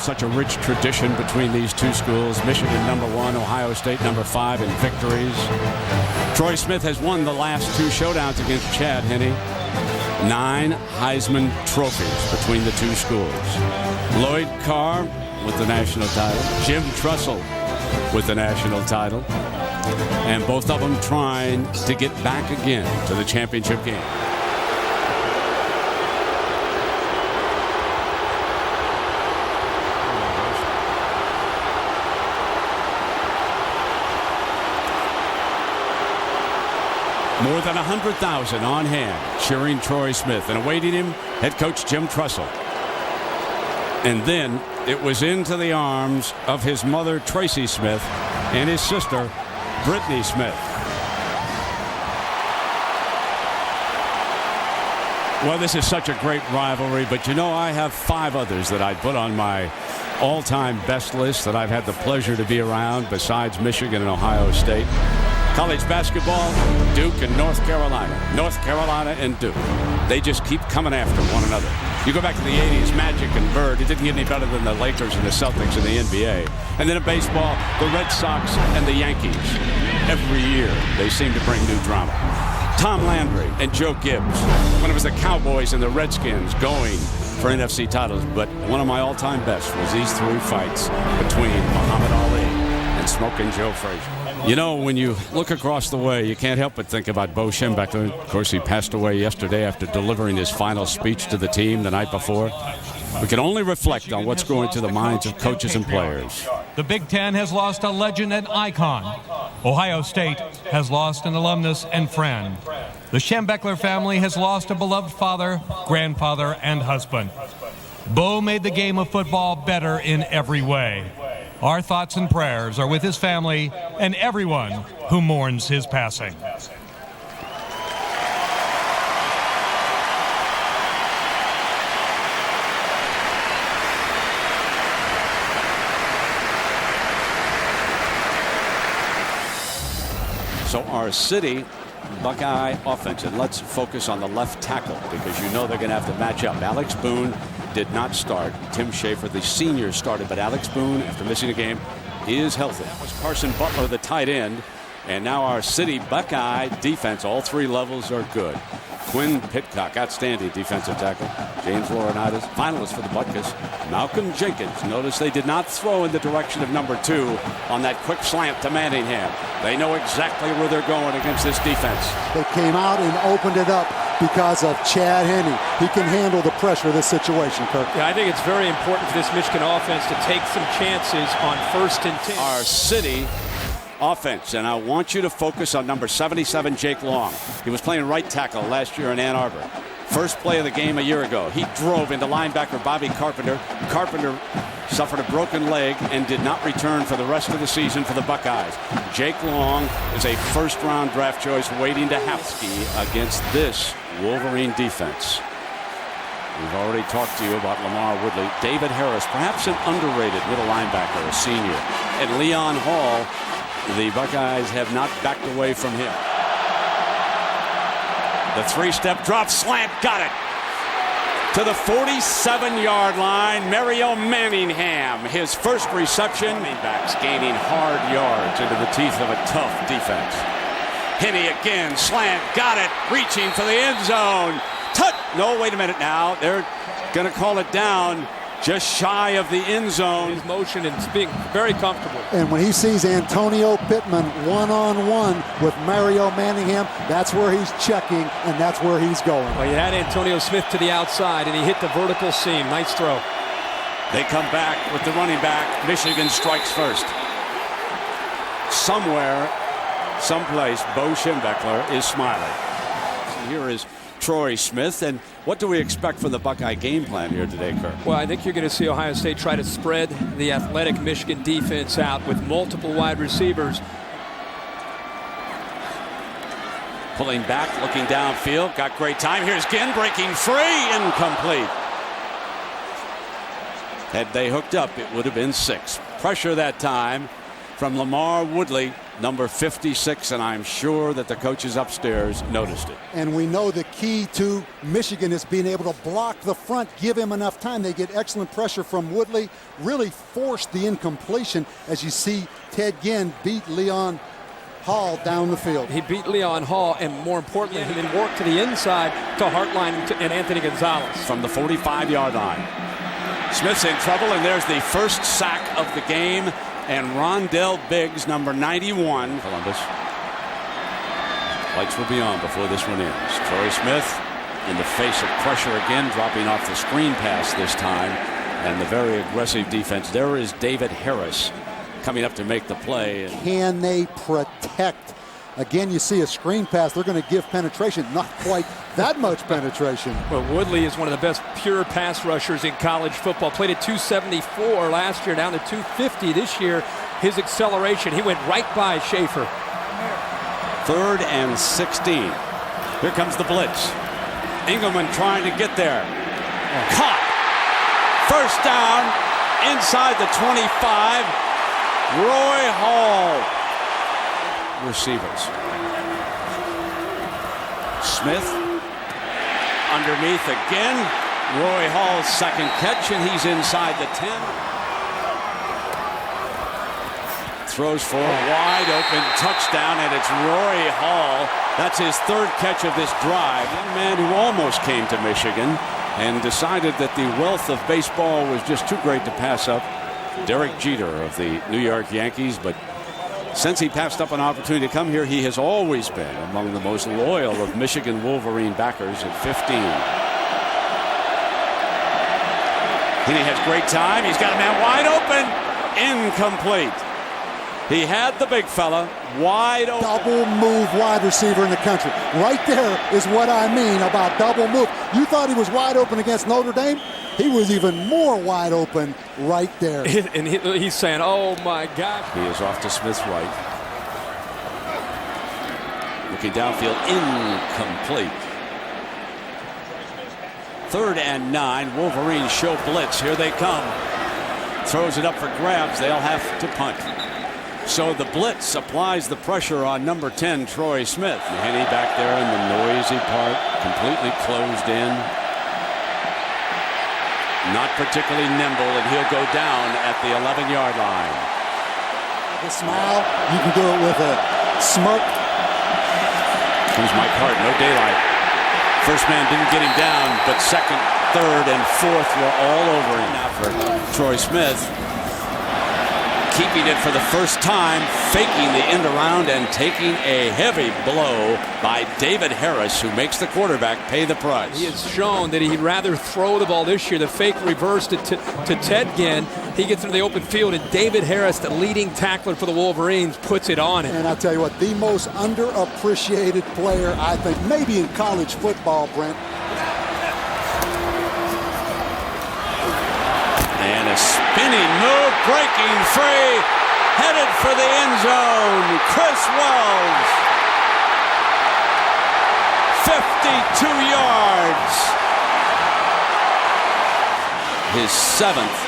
such a rich tradition between these two schools. Michigan #1, Ohio State #5 in victories. Troy Smith has won the last 2 showdowns against Chad Henne. 9 Heisman trophies between the two schools. Lloyd Carr with the national title. Jim Tressel with the national title. And both of them trying to get back again to the championship game. More than 100,000 on hand cheering Troy Smith, and awaiting him, head coach Jim Tressel. And then it was into the arms of his mother, Tracy Smith, and his sister, Brittany Smith. Well, this is such a great rivalry, but you know, I have 5 others that I'd put on my all-time best list that I've had the pleasure to be around besides Michigan and Ohio State. College basketball, Duke and North Carolina. North Carolina and Duke. They just keep coming after one another. You go back to the 80s, Magic and Bird. It didn't get any better than the Lakers and the Celtics in the NBA. And then in baseball, the Red Sox and the Yankees. Every year, they seem to bring new drama. Tom Landry and Joe Gibbs, when it was the Cowboys and the Redskins going for NFC titles. But one of my all-time best was these 3 fights between Muhammad Ali and Smoking Joe Frazier. You know, when you look across the way, you can't help but think about Bo Schembechler. Of course, he passed away yesterday after delivering his final speech to the team the night before. We can only reflect on what's going through the minds of coaches and players. The Big Ten has lost a legend and icon. Ohio State has lost an alumnus and friend. The Schembechler family has lost a beloved father, grandfather, and husband. Bo made the game of football better in every way. Our thoughts and prayers are with his family and everyone who mourns his passing. So our city Buckeye offense, and let's focus on the left tackle because you know they're going to have to match up. Alex Boone did not start. Tim Schaefer, the senior, started, but Alex Boone, after missing a game, is healthy. That was Carson Butler, the tight end, and now our city Buckeye defense, all 3 levels are good. Quinn Pitcock, outstanding defensive tackle. James Laurinaitis, finalist for the Butkus. Malcolm Jenkins, notice they did not throw in the direction of number 2 on that quick slant to Manningham. They know exactly where they're going against this defense. They came out and opened it up because of Chad Henne. He can handle the pressure of this situation, Kirk. Yeah, I think it's very important for this Michigan offense to take some chances on 1st and 10. Our city offense, and I want you to focus on number 77, Jake Long. He was playing right tackle last year in Ann Arbor. First play of the game a year ago. He drove into linebacker Bobby Carpenter. Carpenter suffered a broken leg and did not return for the rest of the season for the Buckeyes. Jake Long is a 1st-round draft choice waiting to Hapsky against this Wolverine defense. We've already talked to you about Lamar Woodley. David Harris, perhaps an underrated middle linebacker, a senior. And Leon Hall, the Buckeyes have not backed away from him. The 3-step drop slant, got it. To the 47-yard line, Mario Manningham, his first reception. Running backs gaining hard yards into the teeth of a tough defense. Henne again, slant, got it, reaching for the end zone. No, wait a minute now. They're going to call it down just shy of the end zone. His motion and being very comfortable. And when he sees Antonio Pittman one-on-one with Mario Manningham, that's where he's checking, and that's where he's going. Well, you had Antonio Smith to the outside, and he hit the vertical seam. Nice throw. They come back with the running back. Michigan strikes first. Somewhere, someplace, Bo Schembechler is smiling. So here is Troy Smith, and what do we expect from the Buckeye game plan here today, Kirk? Well, I think you're going to see Ohio State try to spread the athletic Michigan defense out with multiple wide receivers. Pulling back, looking downfield, got great time. Here's Ginn breaking free, incomplete. Had they hooked up, it would have been 6. Pressure that time from Lamar Woodley. number 56, and I'm sure that the coaches upstairs noticed it. And we know the key to Michigan is being able to block the front, give him enough time. They get excellent pressure from Woodley, really forced the incompletion as you see Ted Ginn beat Leon Hall down the field. He beat Leon Hall, and more importantly, he then worked to the inside to Hartline and Anthony Gonzalez. From the 45-yard line. Smith's in trouble, and there's the first sack of the game. And Rondell Biggs, number 91, Columbus. Lights will be on before this one ends. Troy Smith in the face of pressure again, dropping off the screen pass this time. And the very aggressive defense. There is David Harris coming up to make the play. Can they protect? Again, you see a screen pass. They're going to give penetration. Not quite that much penetration. Well, Woodley is one of the best pure pass rushers in college football. Played at 274 last year, down to 250 this year. His acceleration, he went right by Schaefer. 3rd and 16. Here comes the blitz. Engelman trying to get there. Caught. First down inside the 25. Roy Hall. Receivers. Smith underneath again. Roy Hall's second catch, and he's inside the 10. Throws for a wide open touchdown, and it's Roy Hall. That's his 3rd catch of this drive. Young man who almost came to Michigan and decided that the wealth of baseball was just too great to pass up. Derek Jeter of the New York Yankees, but since he passed up an opportunity to come here, he has always been among the most loyal of Michigan Wolverine backers at 15. Heaney has great time. He's got a man wide open. Incomplete. He had the big fella wide open. Double move wide receiver in the country. Right there is what I mean about double move. You thought he was wide open against Notre Dame? He was even more wide open right there. And he's saying, oh my gosh. He is off to Smith's right. Looking downfield, incomplete. 3rd and 9. Wolverines show blitz. Here they come. Throws it up for grabs. They'll have to punt. So the blitz applies the pressure on number 10, Troy Smith. Heaney back there in the noisy part, completely closed in. Not particularly nimble, and he'll go down at the 11-yard line. The smile, you can do it with a smirk. Comes Mike Hart, no daylight. First man didn't get him down, but 2nd, 3rd, and 4th were all over him. Now for Troy Smith, keeping it for the first time, faking the end around and taking a heavy blow by David Harris, who makes the quarterback pay the price. He has shown that he'd rather throw the ball this year. The fake reversed it to Ted Ginn. He gets into the open field, and David Harris, the leading tackler for the Wolverines, puts it on him. And I'll tell you what, the most underappreciated player, I think, maybe in college football, Brent. And a spinning move, breaking free, headed for the end zone. Chris Wells, 52 yards. His 7th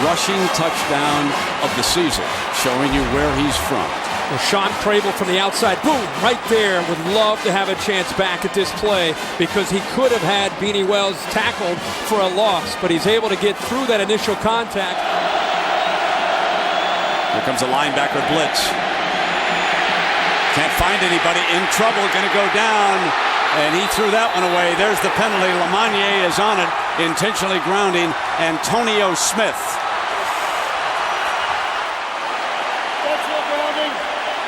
rushing touchdown of the season, showing you where he's from. Well, Sean Crable from the outside, boom, right there. Would love to have a chance back at this play because he could have had Beanie Wells tackled for a loss, but he's able to get through that initial contact. Here comes a linebacker blitz. Can't find anybody, in trouble, going to go down, and he threw that one away. There's the penalty. Lamonier is on it, intentionally grounding Antonio Smith.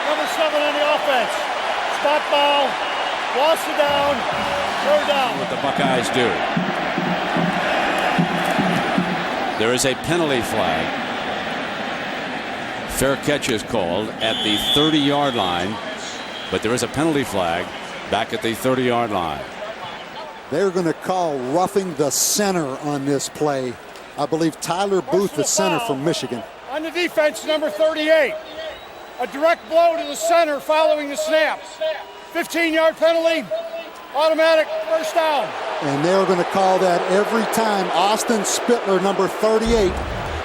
Number 7 on the offense. Spot ball. Lost it down. 3rd down. What the Buckeyes do. There is a penalty flag. Fair catch is called at the 30-yard line, but there is a penalty flag back at the 30-yard line. They're going to call roughing the center on this play. I believe Tyler Booth, the center from Michigan. On the defense, number 38. A direct blow to the center following the snap. 15-yard penalty, automatic 1st down. And they're going to call that every time. Austin Spittler, number 38,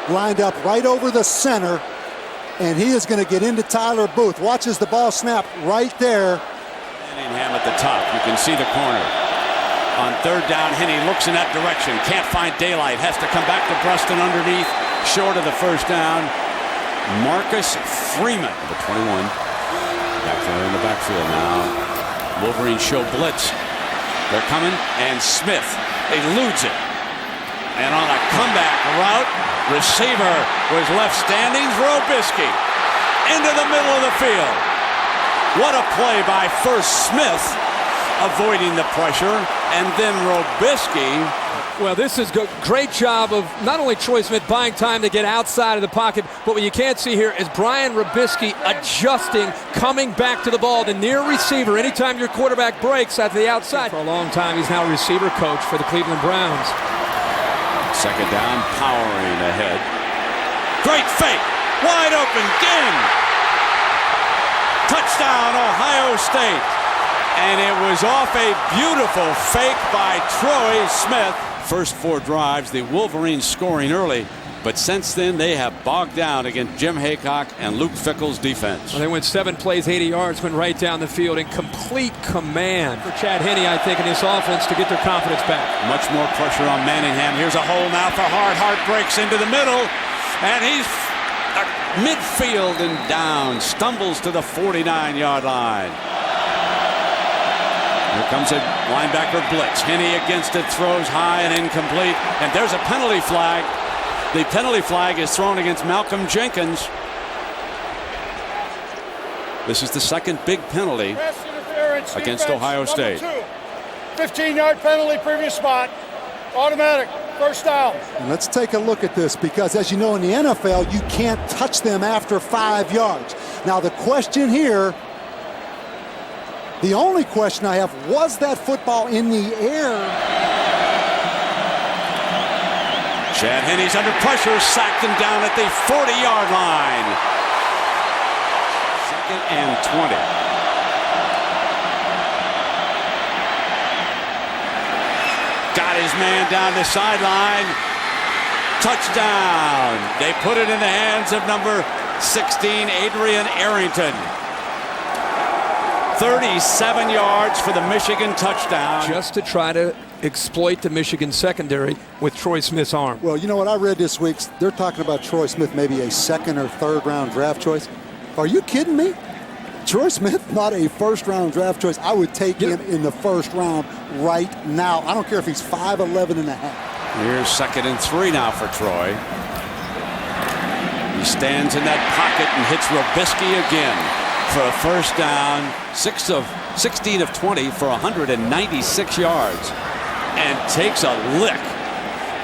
lined up right over the center and he is going to get into Tyler Booth. Watches the ball snap right there. Manningham at the top. You can see the corner. On third down, Henne looks in that direction. Can't find daylight. Has to come back to Preston underneath. Short of the first down. Marcus Freeman, the 21. Back there in the backfield now. Wolverines show blitz. They're coming, and Smith eludes it. And on a comeback route, receiver was left standing. Robisky into the middle of the field. What a play by first Smith, avoiding the pressure, and then Robisky. Well, this is a great job of not only Troy Smith buying time to get outside of the pocket, but what you can't see here is Brian Robisky adjusting, coming back to the ball, the near receiver. Anytime your quarterback breaks out to the outside. For a long time, he's now receiver coach for the Cleveland Browns. Second down, powering ahead. Great fake, wide open, Ginn. Touchdown, Ohio State. And it was off a beautiful fake by Troy Smith. First 4 drives, the Wolverines scoring early, but since then they have bogged down against Jim Haycock and Luke Fickell's defense. Well, they went 7 plays, 80 yards, went right down the field in complete command for Chad Henne, I think, in this offense to get their confidence back. Much more pressure on Manningham. Here's a hole now for Hart. Hart breaks into the middle, and he's midfield and down. Stumbles to the 49-yard line. Here comes a linebacker blitz. Henne against it, throws high and incomplete. And there's a penalty flag. The penalty flag is thrown against Malcolm Jenkins. This is the second big penalty against Ohio State. 15-yard penalty, previous spot. Automatic, first down. And let's take a look at this, because as you know, in the NFL, you can't touch them after 5 yards. Now the question here, the only question I have, was that football in the air? Chad Henne's under pressure, sacked him down at the 40-yard line. Second and 20. Got his man down the sideline. Touchdown. They put it in the hands of number 16, Adrian Arrington. 37 yards for the Michigan touchdown. Just to try to exploit the Michigan secondary with Troy Smith's arm. Well, you know what I read this week? They're talking about Troy Smith, maybe a second or third round draft choice. Are you kidding me? Troy Smith, not a first round draft choice. I would take him in the first round right now. I don't care if he's 5'11 and a half. Here's 2nd and 3 now for Troy. He stands in that pocket and hits Robisky again for a first down. 16 of 20 for 196 yards, and takes a lick.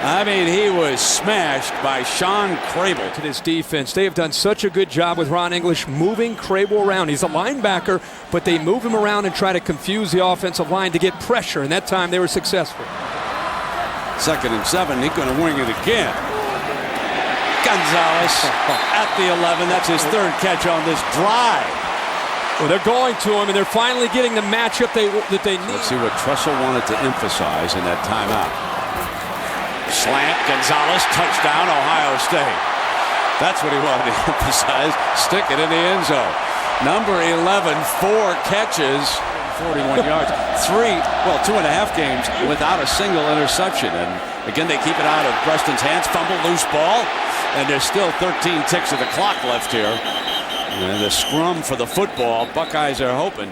I mean, he was smashed by Sean Crable. To this defense, they have done such a good job with Ron English moving Crable around. He's a linebacker, but they move him around and try to confuse the offensive line to get pressure, and that time they were successful. 2nd and 7, he's going to wing it again. Gonzalez at the 11. That's his 3rd catch on this drive. Well, they're going to him, and they're finally getting the matchup that they need. Let's see what Tressel wanted to emphasize in that timeout. Slant, Gonzalez, touchdown, Ohio State. That's what he wanted to emphasize. Stick it in the end zone. Number 11, 4 catches, 41 yards. 2.5 games without a single interception. And again, they keep it out of Preston's hands. Fumble, loose ball. And there's still 13 ticks of the clock left here. And the scrum for the football. Buckeyes are hoping.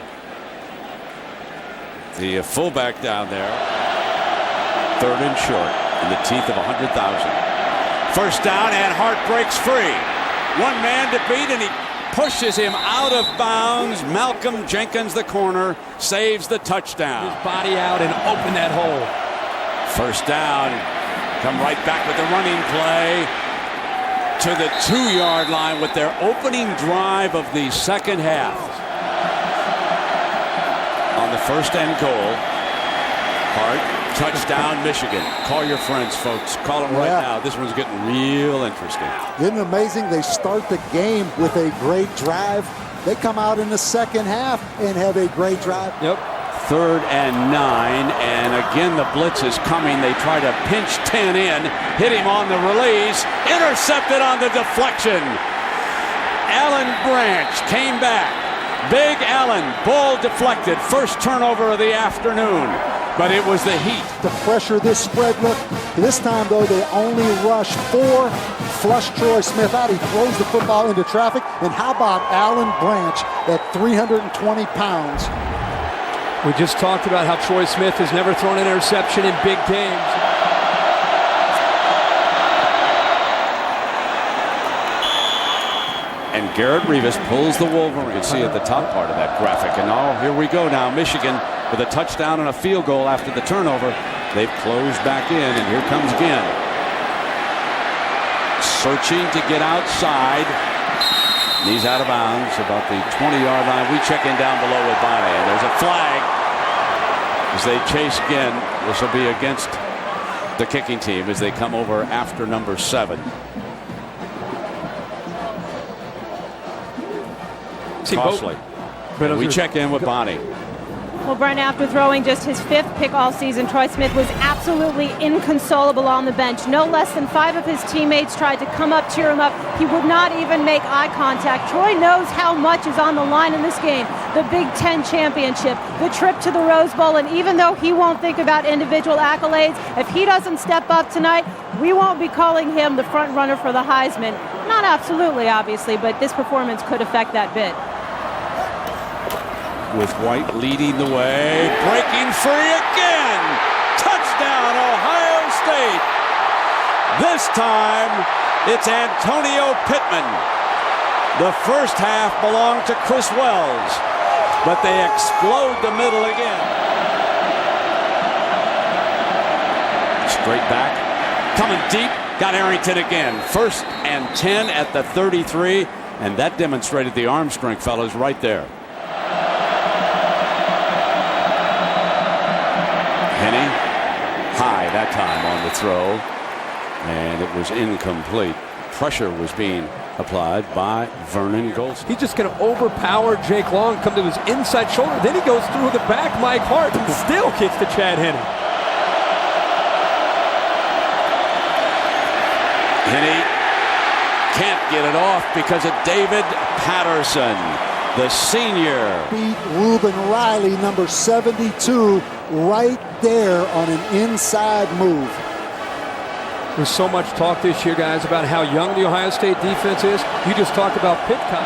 The fullback down there. 3rd and short in the teeth of 100,000. First down, and Hart breaks free. One man to beat, and he pushes him out of bounds. Malcolm Jenkins, the corner, saves the touchdown. His body out and open that hole. First down. Come right back with the running play to the 2-yard line with their opening drive of the second half. On the 1st and goal, Hart, touchdown, Michigan. Call your friends, folks. Call them right now. This one's getting real interesting. Isn't it amazing? They start the game with a great drive. They come out in the second half and have a great drive. Yep. 3rd and 9, and again the blitz is coming. They try to pinch 10 in, hit him on the release, intercepted on the deflection. Alan Branch came back. Big Allen, ball deflected. First turnover of the afternoon. But it was the heat. To pressure this spread look. This time, though, they only rush 4. Flush Troy Smith out. He throws the football into traffic. And how about Alan Branch at 320 pounds? We just talked about how Troy Smith has never thrown an interception in big games. And Garrett Rivas pulls the Wolverine. You can see at the top part of that graphic. And here we go now. Michigan with a touchdown and a field goal after the turnover. They've closed back in, and here comes Ginn. Searching to get outside. And he's out of bounds about the 20-yard line. We check in down below with Bonnie, and there's a flag as they chase Ginn. This will be against the kicking team as they come over after number 7. Costly. But we check in with Bonnie. Well, Brent, after throwing just his 5th pick all season, Troy Smith was absolutely inconsolable on the bench. No less than 5 of his teammates tried to come up, cheer him up. He would not even make eye contact. Troy knows how much is on the line in this game. The Big Ten championship, the trip to the Rose Bowl, and even though he won't think about individual accolades, if he doesn't step up tonight, we won't be calling him the front runner for the Heisman. Not absolutely, obviously, but this performance could affect that bid. With White leading the way, breaking free again. Touchdown, Ohio State. This time, it's Antonio Pittman. The first half belonged to Chris Wells, but they explode the middle again. Straight back, coming deep, got Arrington again. 1st and 10 at the 33, and that demonstrated the arm strength, fellas, right there. Henny, high that time on the throw, and it was incomplete. Pressure was being applied by Vernon Goldsmith. He's just going to overpower Jake Long, come to his inside shoulder. Then he goes through the back, Mike Hart, and still gets to Chad Henne. Henne can't get it off because of David Patterson, the senior. Beat Reuben Riley, number 72, right there on an inside move. There's so much talk this year, guys, about how young the Ohio State defense is. You just talked about Pitcock.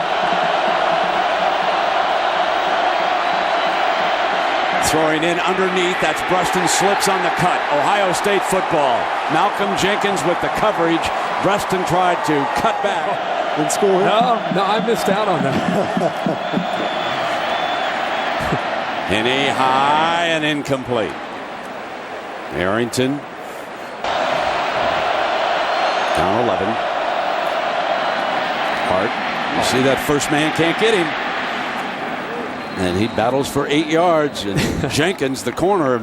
Throwing in underneath, that's Breaston slips on the cut. Ohio State football. Malcolm Jenkins with the coverage. Breaston tried to cut back. Didn't score. No, I missed out on that. Henne high and incomplete. Arrington down 11. Hart, you see that first man can't get him, and he battles for 8 yards. And Jenkins, the corner,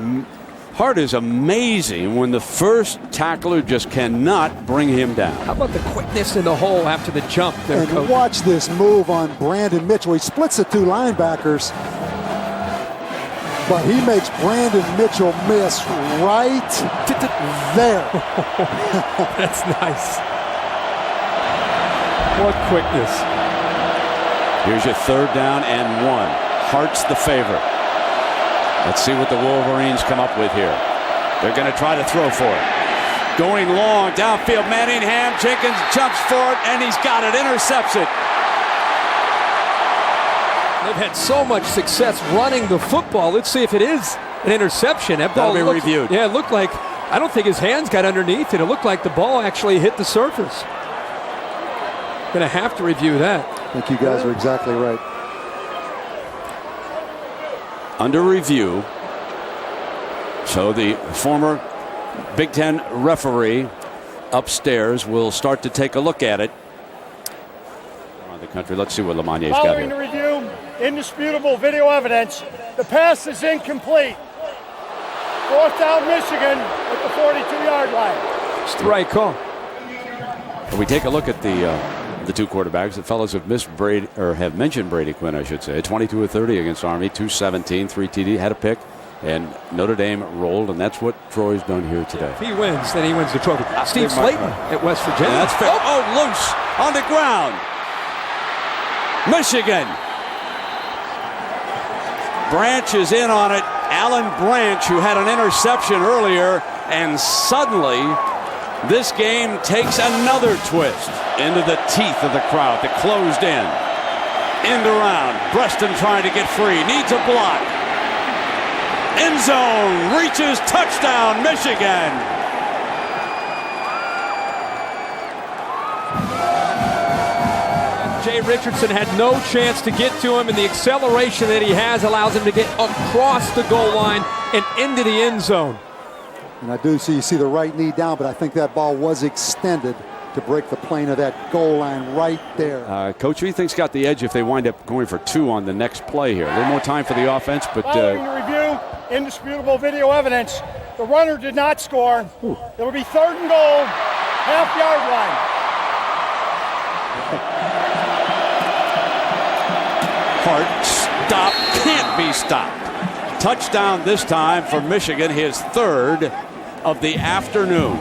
Hart is amazing when the first tackler just cannot bring him down. How about the quickness in the hole after the jump there, and Coach? Watch this move on Brandon Mitchell. He splits the 2 linebackers, but he makes Brandon Mitchell miss right there. That's nice. What quickness. Here's your 3rd down and 1. Hart's the favorite. Let's see what the Wolverines come up with here. They're going to try to throw for it. Going long, downfield, Manningham. Jenkins jumps for it, and he's got it. Intercepts it. They've had so much success running the football. Let's see if it is an interception. That ball That'll be reviewed. Yeah, it looked like, I don't think his hands got underneath it. It looked like the ball actually hit the surface. Going to have to review that. I think you guys are exactly right. Under review. So the former Big Ten referee upstairs will start to take a look at it. Around the country. Let's see what Lamagne's got Following the here. review, indisputable video evidence, the pass is incomplete. 4th down Michigan at the 42-yard line. It's the right call. When we take a look at the 2 quarterbacks, the fellows have have mentioned Brady Quinn, I should say. 22 of 30 against Army, 217, 3 TD, had a pick, and Notre Dame rolled, and that's what Troy's done here today. If he wins, then he wins the trophy. Steve Slayton at West Virginia. And that's fair. Oh, loose on the ground. Michigan. Branch is in on it. Alan Branch, who had an interception earlier, and suddenly this game takes another twist into the teeth of the crowd that closed in. End around. Breaston trying to get free. Needs a block. End zone. Reaches. Touchdown, Michigan. Jay Richardson had no chance to get to him, and the acceleration that he has allows him to get across the goal line and into the end zone. And I do see, you see the right knee down, but I think that ball was extended to break the plane of that goal line right there. Coach, who do you think's got the edge if they wind up going for 2 on the next play here? A little more time for the offense, but following the review, indisputable video evidence, the runner did not score. It will be 3rd and goal, half-yard line. Hart, stop, can't be stopped. Touchdown this time for Michigan, his 3rd of the afternoon.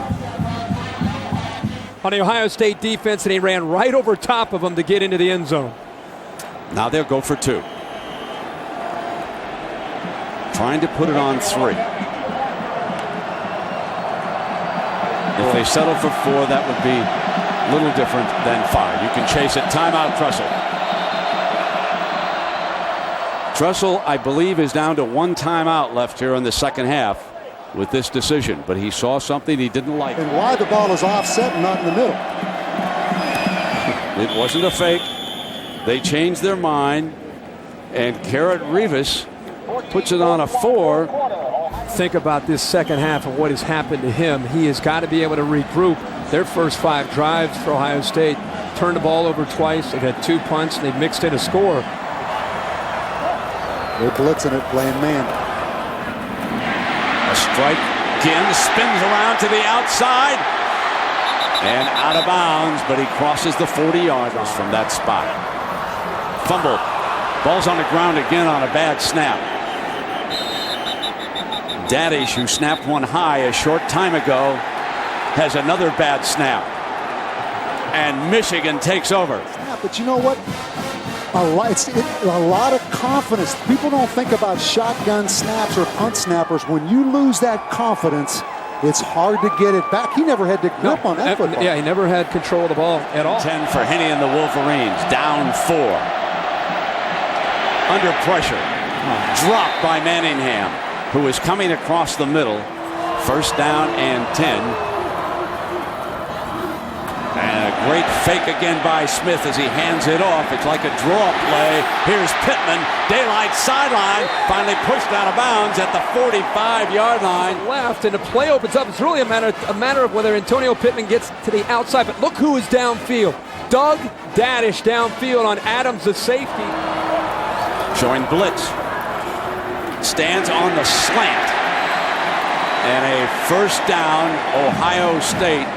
On the Ohio State defense, and he ran right over top of him to get into the end zone. Now they'll go for 2. Trying to put it on 3. If they settle for 4, that would be a little different than 5. You can chase it. Timeout, Tressel. Tressel, I believe, is down to 1 timeout left here in the second half with this decision, but he saw something he didn't like. And why the ball is offset and not in the middle? It wasn't a fake. They changed their mind, and Garrett Rivas puts it on a 4. Think about this second half and what has happened to him. He has got to be able to regroup. Their first 5 drives for Ohio State turned the ball over twice. They've had 2 punts, and they've mixed in a score. They're blitzing it, playing man. A strike again, spins around to the outside and out of bounds, but he crosses the 40-yarders from that spot. Fumble. Ball's on the ground again on a bad snap. Daddish, who snapped one high a short time ago, has another bad snap. And Michigan takes over. Yeah, but you know what? A lot of confidence. People don't think about shotgun snaps or punt snappers. When you lose that confidence, it's hard to get it back. He never had the grip on that football. Yeah, he never had control of the ball at all. 10 for Henne and the Wolverines. Down 4. Under pressure. Dropped by Manningham, who is coming across the middle. 1st down and 10. And a great fake again by Smith as he hands it off. It's like a draw play. Here's Pittman. Daylight sideline. Finally pushed out of bounds at the 45-yard line. Left, and the play opens up. It's really a matter of whether Antonio Pittman gets to the outside. But look who is downfield. Doug Daddish downfield on Adams, the safety. Showing blitz. Stands on the slant. And a 1st down, Ohio State.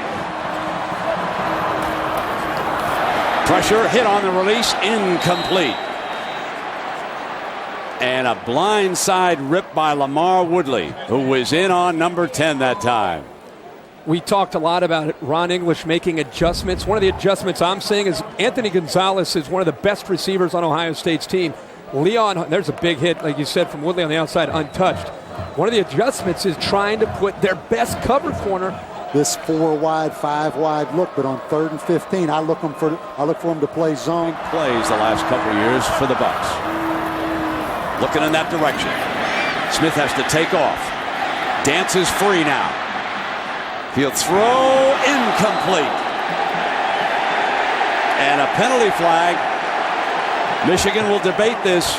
Pressure, hit on the release, incomplete. And a blindside rip by Lamar Woodley, who was in on number 10 that time. We talked a lot about Ron English making adjustments. One of the adjustments I'm seeing is Anthony Gonzalez is one of the best receivers on Ohio State's team. Leon, there's a big hit, like you said, from Woodley on the outside, untouched. One of the adjustments is trying to put their best cover corner. This 4 wide, 5 wide look, but on 3rd and 15, I look for him to play zone. Plays the last couple of years for the Bucks. Looking in that direction. Smith has to take off. Dances free now. He'll throw, incomplete. And a penalty flag. Michigan will debate this.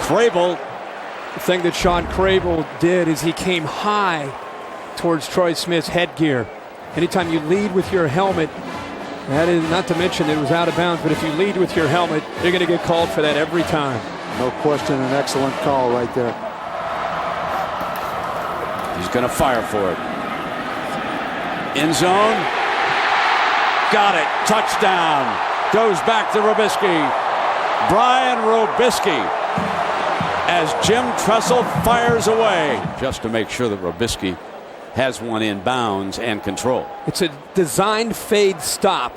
Crable. The thing that Sean Crable did is he came high towards Troy Smith's headgear. Anytime you lead with your helmet, that is not to mention that it was out of bounds, but if you lead with your helmet, you're going to get called for that every time. No question, an excellent call right there. He's going to fire for it. End zone. Got it. Touchdown. Goes back to Robisky. Brian Robisky as Jim Tressel fires away just to make sure that Robisky has one in bounds and control. It's a designed fade stop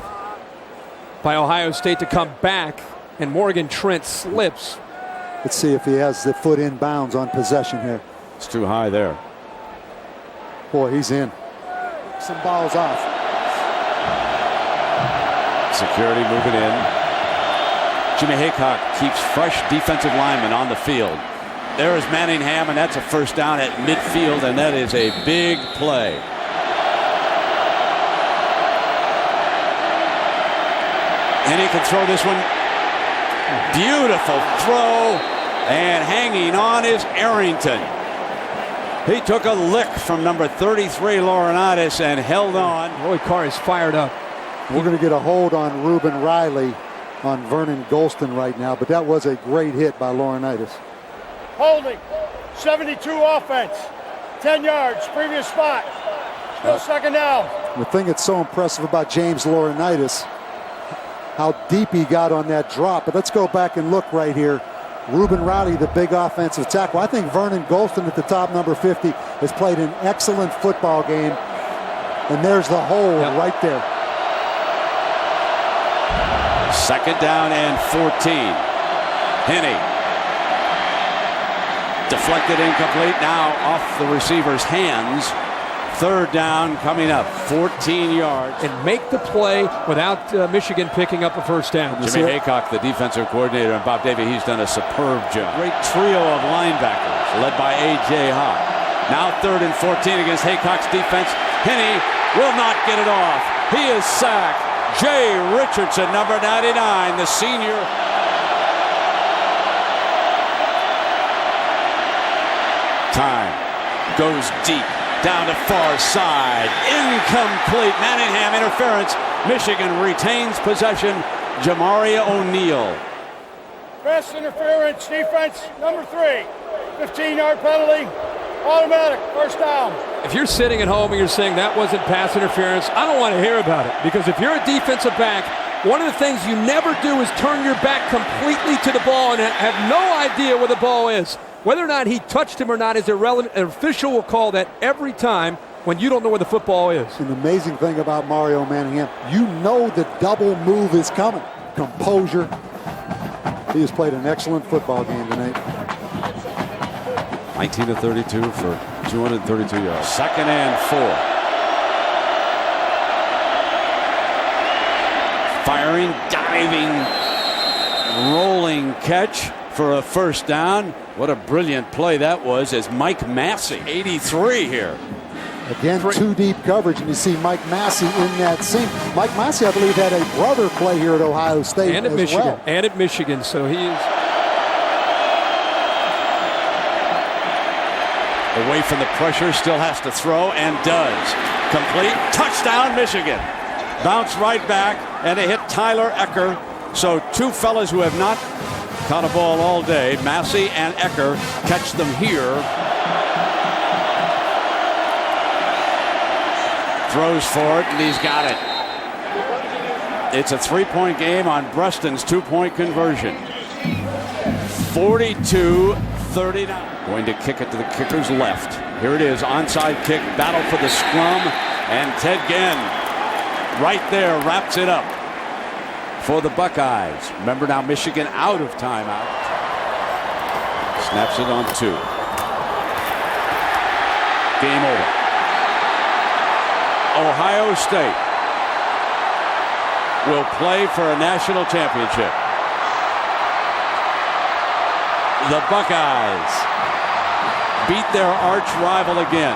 by Ohio State to come back, and Morgan Trent slips. Let's see if he has the foot in bounds on possession here. It's too high there. Boy, he's in. Some balls off. Security moving in. Jimmy Haycock keeps fresh defensive linemen on the field. There is Manningham, and that's a first down at midfield, and that is a big play. And he can throw this one. Beautiful throw, and hanging on is Arrington. He took a lick from number 33, Laurinaitis, and held on. Roy Carr is fired up. We're going to get a hold on Reuben Riley on Vernon Golston right now, but that was a great hit by Laurinaitis. Holding. 72 offense. 10 yards. Previous spot. Still second down. The thing that's so impressive about James Laurinaitis, how deep he got on that drop. But let's go back and look right here. Reuben Riley, the big offensive tackle. I think Vernon Golston at the top, number 50, has played an excellent football game. And there's the hole right there. Second down and 14. Henne. Deflected, incomplete. Now off the receiver's hands. Third down coming up. 14 yards. And make the play without Michigan picking up a first down. Jimmy Haycock, the defensive coordinator, and Bob Davie, he's done a superb job. Great trio of linebackers led by A.J. Hawk. Now third and 14 against Haycock's defense. Henne will not get it off. He is sacked. Jay Richardson, number 99, the senior. Time goes deep down to far side. Incomplete. Manningham interference. Michigan retains possession. Jamaria O'Neal. Pass interference. Defense number 3. 15-yard penalty. Automatic. First down. If you're sitting at home and you're saying that wasn't pass interference, I don't want to hear about it. Because if you're a defensive back, one of the things you never do is turn your back completely to the ball and have no idea where the ball is. Whether or not he touched him or not is irrelevant. An official will call that every time when you don't know where the football is. An amazing thing about Mario Manningham, you know the double move is coming. Composure. He has played an excellent football game tonight. 19 to 32 for 232 yards. Second and 4. Firing, diving, rolling catch for a first down. What a brilliant play that was as Mike Massey, 83 here. Again, two deep coverage, and you see Mike Massey in that seam. Mike Massey, I believe, had a brother play here at Ohio State and at as Michigan. well. And at Michigan, so he is. Away from the pressure, still has to throw, and does. Complete, touchdown, Michigan. Bounce right back, and they hit Tyler Ecker. So two fellas who have not caught a ball all day, Massey and Ecker, catch them here. Throws for it, and he's got it. It's a 3-point game on Bruston's 2-point conversion. 42-39. Going to kick it to the kicker's left. Here it is, onside kick, battle for the scrum, and Ted Ginn right there wraps it up for the Buckeyes. Remember now, Michigan out of timeout. Snaps it on 2. Game over. Ohio State will play for a national championship. The Buckeyes beat their arch rival again.